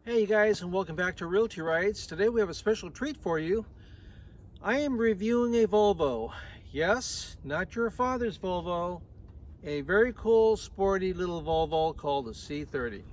Hey you guys, and welcome back to Realty Rights. Today we have a special treat for you. I am reviewing a Volvo. Yes, not your father's Volvo. A very cool, sporty little Volvo called the C30.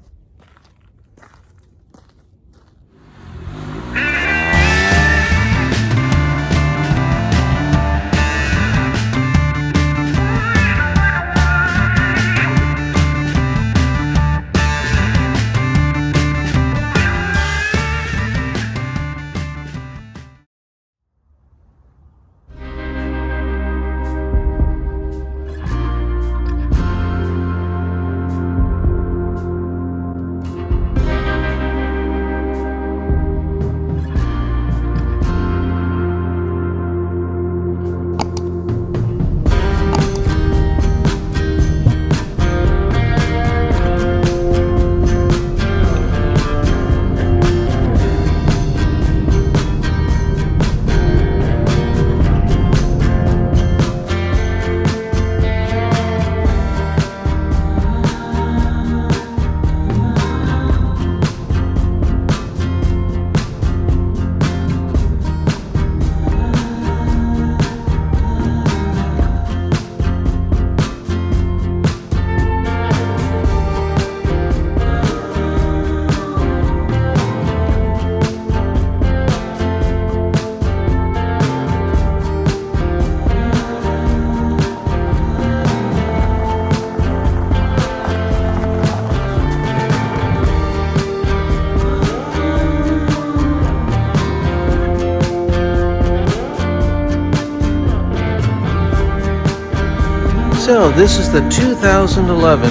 So this is the 2011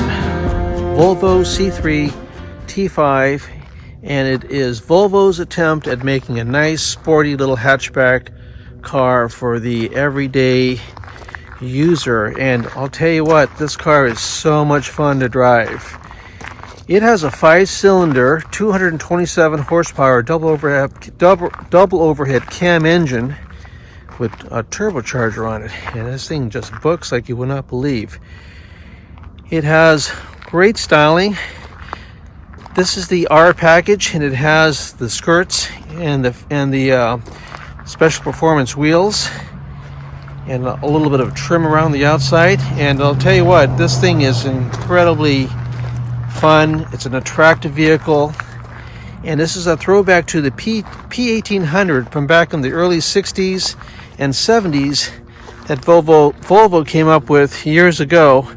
Volvo C3 T5, and it is Volvo's attempt at making a nice sporty little hatchback car for the everyday user. And I'll tell you what, this car is so much fun to drive. It has a 5-cylinder 227 horsepower double overhead cam engine with a turbocharger on it, and this thing just books like you would not believe. It has great styling. This is the R package, and it has the skirts and the special performance wheels and a little bit of trim around the outside. And I'll tell you what, this thing is incredibly fun. It's an attractive vehicle, and this is a throwback to the P1800 from back in the early 60s and 70s that Volvo came up with years ago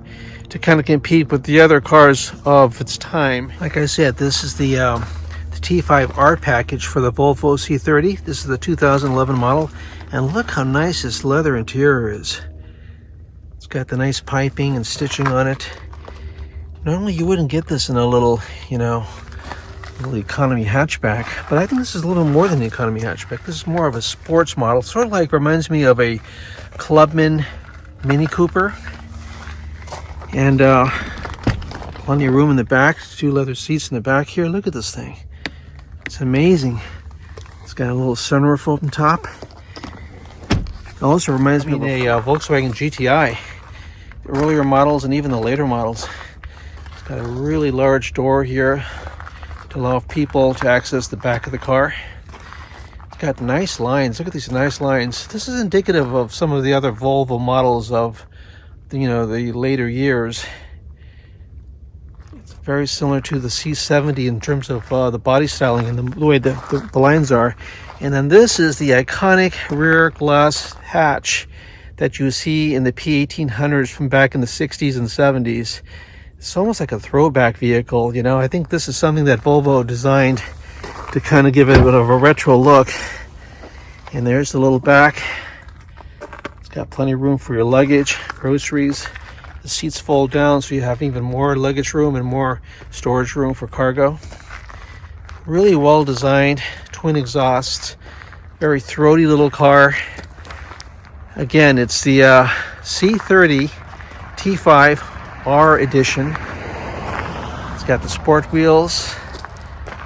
to kind of compete with the other cars of its time. Like I said, this is the T5R package for the Volvo C30. This is the 2011 model, and look how nice this leather interior is. It's got the nice piping and stitching on it. Normally you wouldn't get this in a little, little economy hatchback, but I think this is a little more than the economy hatchback. This is more of a sports model, sort of like reminds me of a Clubman Mini Cooper. And plenty of room in the back, 2 leather seats in the back here. Look at this thing, it's amazing. It's got a little sunroof open top. It also reminds me of a Volkswagen GTI, the earlier models and even the later models. It's got a really large door here to allow people to access the back of the car. It's got nice lines. Look at these nice lines. This is indicative of some of the other Volvo models of the later years. It's very similar to the C70 in terms of the body styling and the way the lines are. And then this is the iconic rear glass hatch that you see in the P1800s from back in the 60s and 70s. It's almost like a throwback vehicle, I think this is something that Volvo designed to kind of give it a bit of a retro look. And there's the little back. It's got plenty of room for your luggage, groceries. The seats fold down so you have even more luggage room and more storage room for cargo. Really well designed, twin exhaust, very throaty little car. Again, it's the C30 T5 R edition. It's got the sport wheels,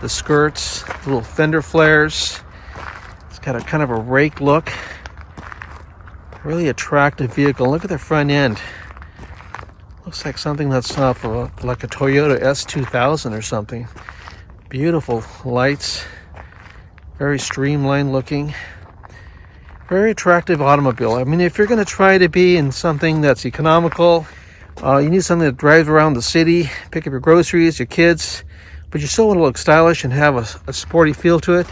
the skirts, little fender flares. It's got a kind of a rake look. Really attractive vehicle. Look at the front end. Looks like something that's off of like a Toyota S2000 or something. Beautiful lights, very streamlined looking, very attractive automobile. I mean, if you're going to try to be in something that's economical, you need something that drives around the city, pick up your groceries, your kids, but you still want to look stylish and have a sporty feel to it.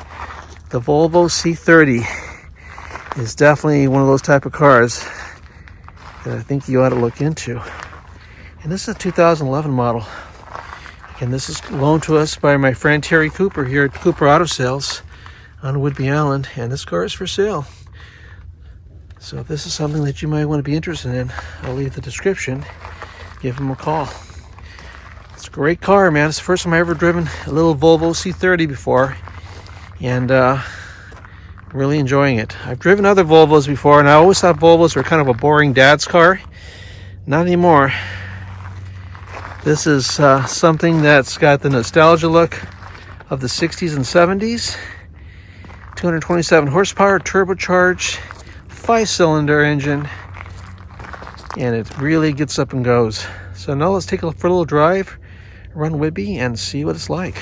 The Volvo C30 is definitely one of those type of cars that I think you ought to look into. And this is a 2011 model. And this is loaned to us by my friend Terry Cooper here at Cooper Auto Sales on Whidbey Island. And this car is for sale. So if this is something that you might want to be interested in, I'll leave the description. Give him a call. It's a great car, man. It's the first time I ever driven a little Volvo C30 before. And really enjoying it. I've driven other Volvos before, and I always thought Volvos were kind of a boring dad's car. Not anymore. This is something that's got the nostalgia look of the 60s and 70s. 227 horsepower, turbocharged, 5-cylinder engine, and it really gets up and goes. So now let's take for a little drive around Whidbey and see what it's like.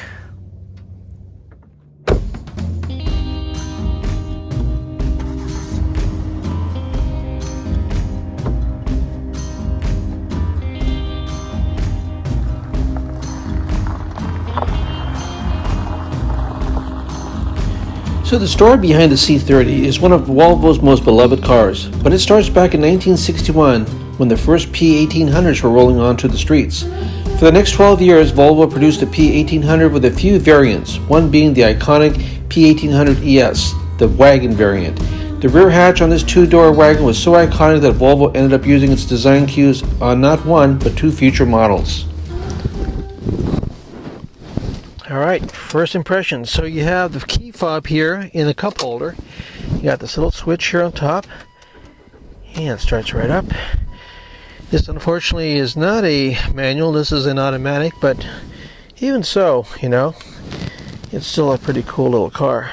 So the story behind the C30 is one of Volvo's most beloved cars, but it starts back in 1961 when the first P1800s were rolling onto the streets. For the next 12 years, Volvo produced a P1800 with a few variants, one being the iconic P1800 ES, the wagon variant. The rear hatch on this two-door wagon was so iconic that Volvo ended up using its design cues on not one, but two future models. Alright, first impressions. So you have the key fob here in the cup holder. You got this little switch here on top. And it starts right up. This unfortunately is not a manual, this is an automatic, but even so, you know, it's still a pretty cool little car.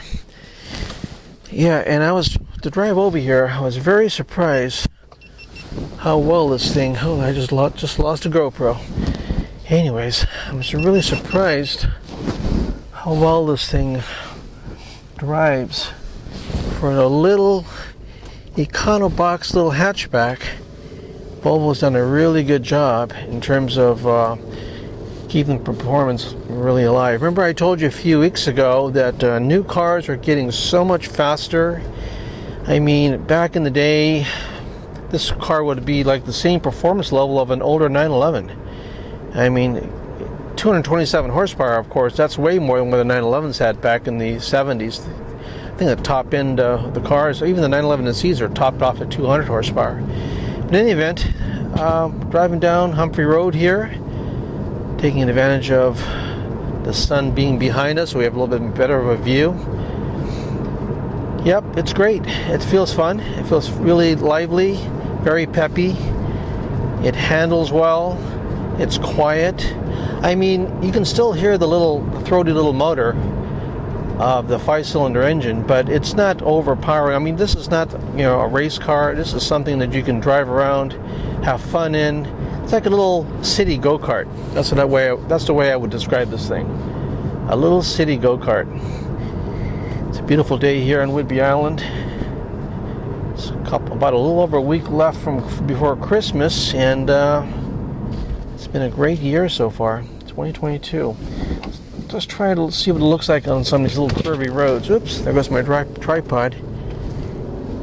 Yeah, and to drive over here, I was very surprised how well this thing, I just lost a GoPro. Anyways, I was really surprised how well this thing drives for a little econo-box little hatchback. Volvo's done a really good job in terms of keeping performance really alive. Remember I told you a few weeks ago that new cars are getting so much faster. I mean, back in the day, this car would be like the same performance level of an older 911. I mean, 227 horsepower, of course, that's way more than what the 911s had back in the 70s. I think the top end of the cars, even the 911SEs, are topped off at 200 horsepower. In any event, driving down Humphrey Road here, taking advantage of the sun being behind us, so we have a little bit better of a view. Yep, it's great. It feels fun. It feels really lively, very peppy. It handles well. It's quiet. I mean, you can still hear the throaty little motor of the 5-cylinder engine, but it's not overpowering. I mean, this is not, a race car. This is something that you can drive around, have fun in. It's like a little city go-kart. That's the way I would describe this thing. A little city go-kart. It's a beautiful day here on Whidbey Island. It's about a little over a week left before Christmas, and it's been a great year so far, 2022. Just try to see what it looks like on some of these little curvy roads. Oops, there goes my tripod.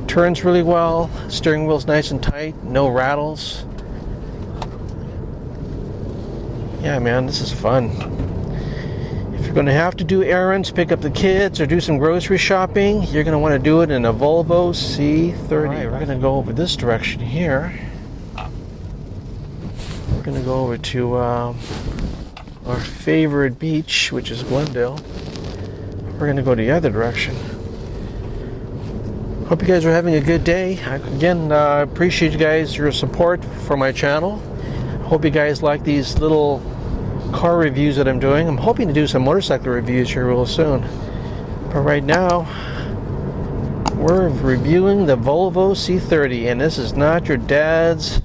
Turns really well, steering wheel's nice and tight, no rattles. Yeah, man, this is fun. If you're going to have to do errands, pick up the kids, or do some grocery shopping, you're going to want to do it in a Volvo C30. All right, we're going to go over this direction here. We're going to go over to our favorite beach, which is Glendale. We're going to go the other direction. Hope you guys are having a good day. Again, appreciate you guys, your support for my channel. Hope you guys like these little car reviews that I'm doing. I'm hoping to do some motorcycle reviews here real soon. But right now, we're reviewing the Volvo C30, and this is not your dad's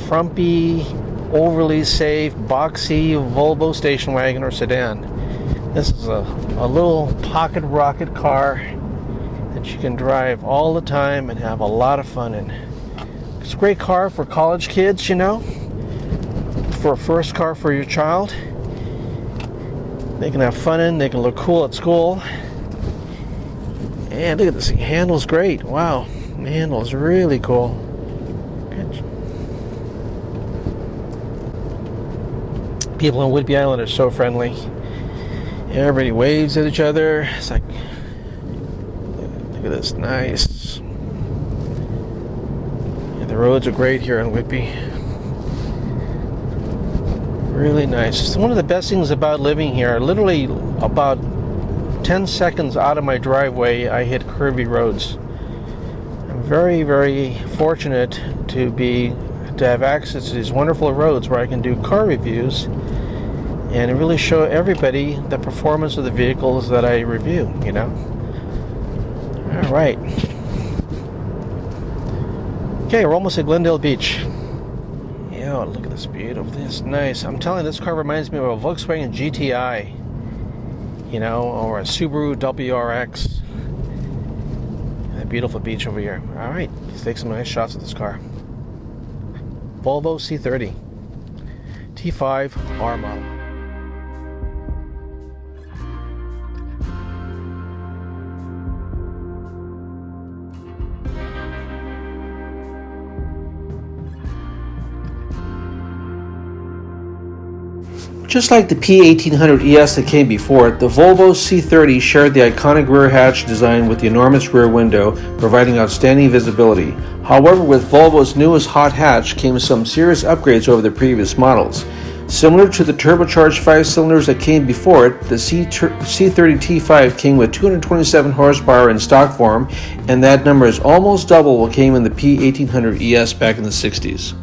frumpy, overly safe, boxy Volvo station wagon or sedan. This is a little pocket rocket car that you can drive all the time and have a lot of fun in. It's a great car for college kids, you know, for a first car for your child. They can have fun in, they can look cool at school. And look at this, the handle's great. Wow, the handle is really cool. Good. People on Whidbey Island are so friendly. Everybody waves at each other. It's like, look at this, nice. Yeah, the roads are great here on Whidbey. Really nice. It's one of the best things about living here. Literally about 10 seconds out of my driveway, I hit curvy roads. I'm very, very fortunate to have access to these wonderful roads where I can do car reviews and really show everybody the performance of the vehicles that I review, you know. All right. Okay, we're almost at Glendale Beach. Yeah, look at this, beautiful. This is nice. I'm telling you, this car reminds me of a Volkswagen GTI, you know, or a Subaru WRX. A beautiful beach over here. All right, let's take some nice shots of this car. Volvo C30 T5 R model. Just like the P1800 ES that came before it, the Volvo C30 shared the iconic rear hatch design with the enormous rear window, providing outstanding visibility. However, with Volvo's newest hot hatch came some serious upgrades over the previous models. Similar to the turbocharged 5 cylinders that came before it, the C30 T5 came with 227 horsepower in stock form, and that number is almost double what came in the P1800 ES back in the 60s.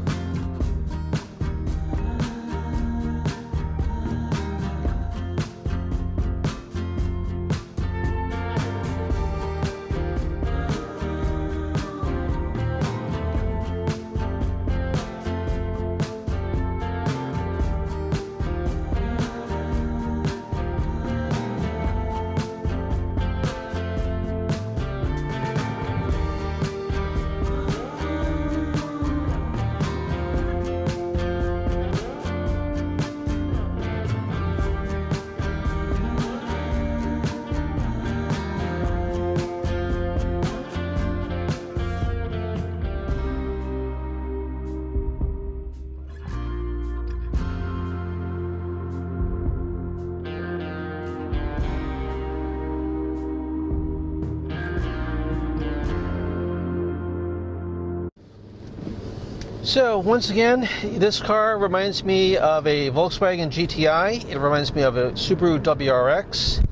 So once again, this car reminds me of a Volkswagen GTI. It reminds me of a Subaru WRX.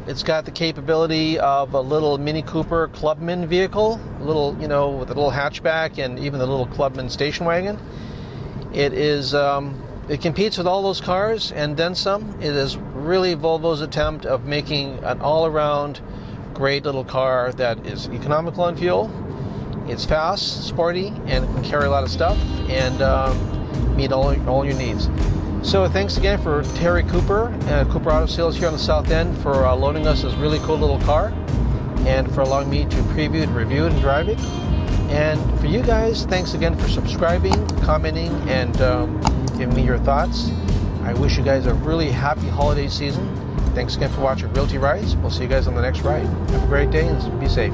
It's got the capability of a little Mini Cooper Clubman vehicle, a little, you know, with a little hatchback and even the little Clubman station wagon. It is, it competes with all those cars and then some. It is really Volvo's attempt of making an all-around great little car that is economical on fuel. It's fast, sporty, and can carry a lot of stuff and meet all your needs. So thanks again for Terry Cooper, Cooper Auto Sales here on the South End, for loaning us this really cool little car and for allowing me to preview it, review it, and drive it. And for you guys, thanks again for subscribing, commenting, and giving me your thoughts. I wish you guys a really happy holiday season. Thanks again for watching Realty Rides. We'll see you guys on the next ride. Have a great day and be safe.